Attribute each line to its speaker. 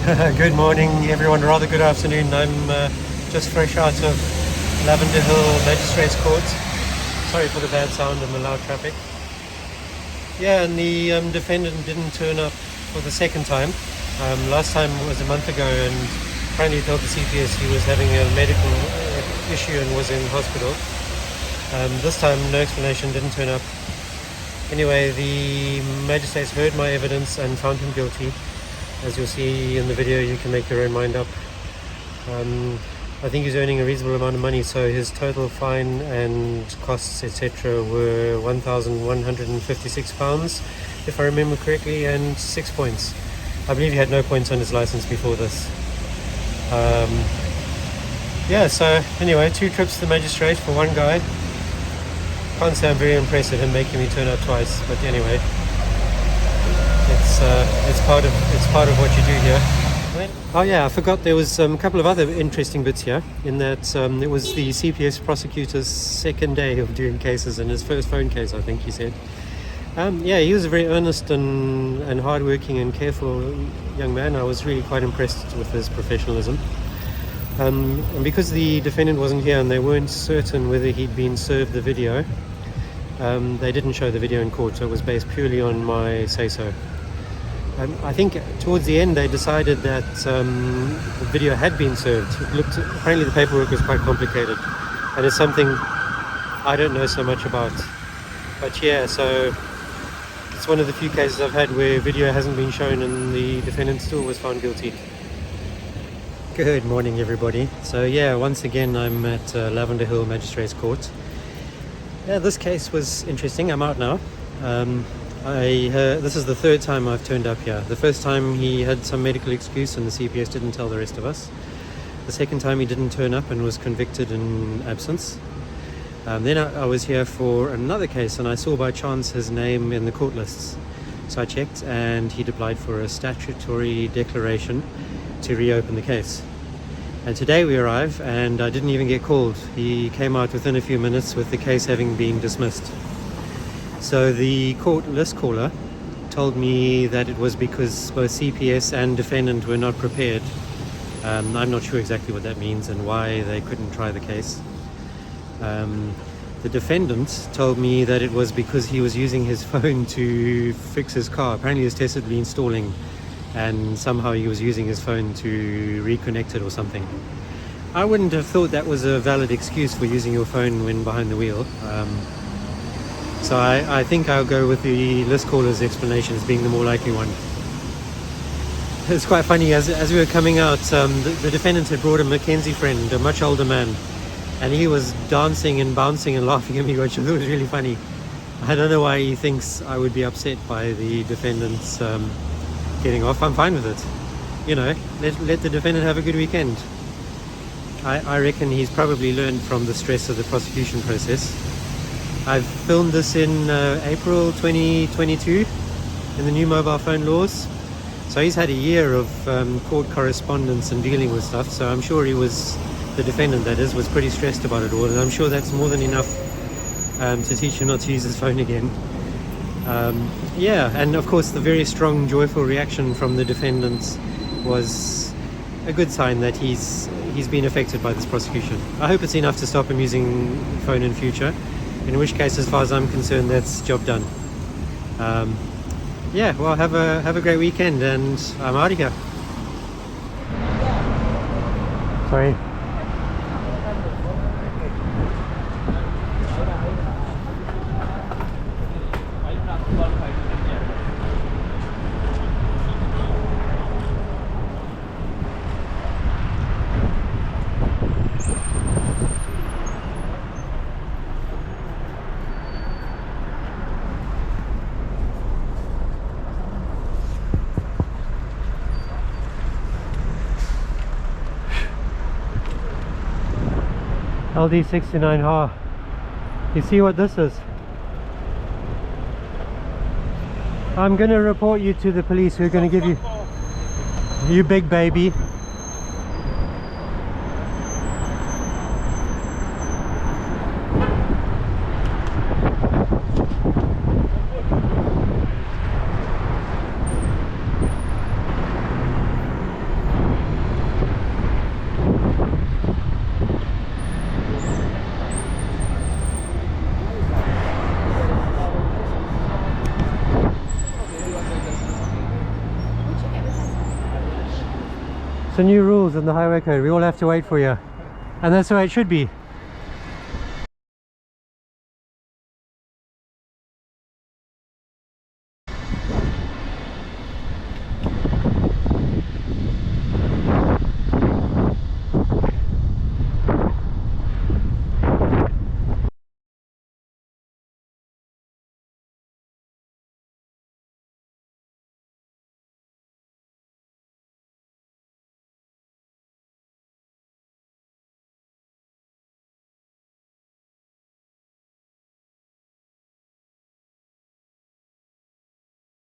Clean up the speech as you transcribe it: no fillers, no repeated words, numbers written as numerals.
Speaker 1: Good morning, everyone. Rather good afternoon. I'm just fresh out of Lavender Hill Magistrates Court. Sorry for the bad sound and the loud traffic. Yeah, and the defendant didn't turn up for the second time. Last time was a month ago, and apparently he told the CPS he was having a medical issue and was in hospital. This time, no explanation, didn't turn up. Anyway, the magistrates heard my evidence and found him guilty. As you'll see in the video, you can make your own mind up. I think he's earning a reasonable amount of money, so his total fine and costs, etc., were £1,156, if I remember correctly, and 6 points. I believe he had no points on his license before this. Yeah, so anyway, 2 trips to the magistrate for one guy. Can't say I'm very impressed at him making me turn up twice, but anyway. It's part of what you do here. Oh yeah, I forgot there was a couple of other interesting bits here, in that it was the CPS prosecutor's second day of doing cases, and his first phone case, I think he said. Yeah, he was a very earnest and hardworking and careful young man. I was really quite impressed with his professionalism. And because the defendant wasn't here and they weren't certain whether he'd been served the video, they didn't show the video in court, so it was based purely on my say-so. I think towards the end they decided that the video had been served. Apparently the paperwork was quite complicated, and it's something I don't know so much about. But yeah, so it's one of the few cases I've had where video hasn't been shown and the defendant still was found guilty. Good morning, everybody. So yeah, once again I'm at Lavender Hill Magistrates Court. Yeah, this case was interesting. I'm out now. This is the third time I've turned up here. The first time he had some medical excuse and the CPS didn't tell the rest of us. The second time he didn't turn up and was convicted in absence. Then I was here for another case and I saw by chance his name in the court lists. So I checked and he'd applied for a statutory declaration to reopen the case. And today we arrive and I didn't even get called. He came out within a few minutes with the case having been dismissed. So the court list caller told me that it was because both CPS and defendant were not prepared. I'm not sure exactly what that means and why they couldn't try the case. The defendant told me that it was because he was using his phone to fix his car. Apparently his test had been stalling and somehow he was using his phone to reconnect it or something. I wouldn't have thought that was a valid excuse for using your phone when behind the wheel. So I think I'll go with the list caller's explanation as being the more likely one. It's quite funny, as we were coming out, the defendant had brought a Mackenzie friend, a much older man, and he was dancing and bouncing and laughing at me, which I thought was really funny. I don't know why he thinks I would be upset by the defendant's getting off. I'm fine with it. You know, let the defendant have a good weekend. I reckon he's probably learned from the stress of the prosecution process. I've filmed this in April 2022 in the new mobile phone laws. So he's had a year of court correspondence and dealing with stuff. So I'm sure the defendant that is, was pretty stressed about it all. And I'm sure that's more than enough to teach him not to use his phone again. Yeah, and of course the very strong, joyful reaction from the defendant was a good sign that he's been affected by this prosecution. I hope it's enough to stop him using the phone in future. In which case, as far as I'm concerned, that's job done. Yeah, well, have a great weekend, and I'm out of here. Sorry. LD69HAA. You see what this is? I'm gonna report you to the police who are gonna give you... You big baby. So new rules in the highway code. We all have to wait for you. And that's the way it should be.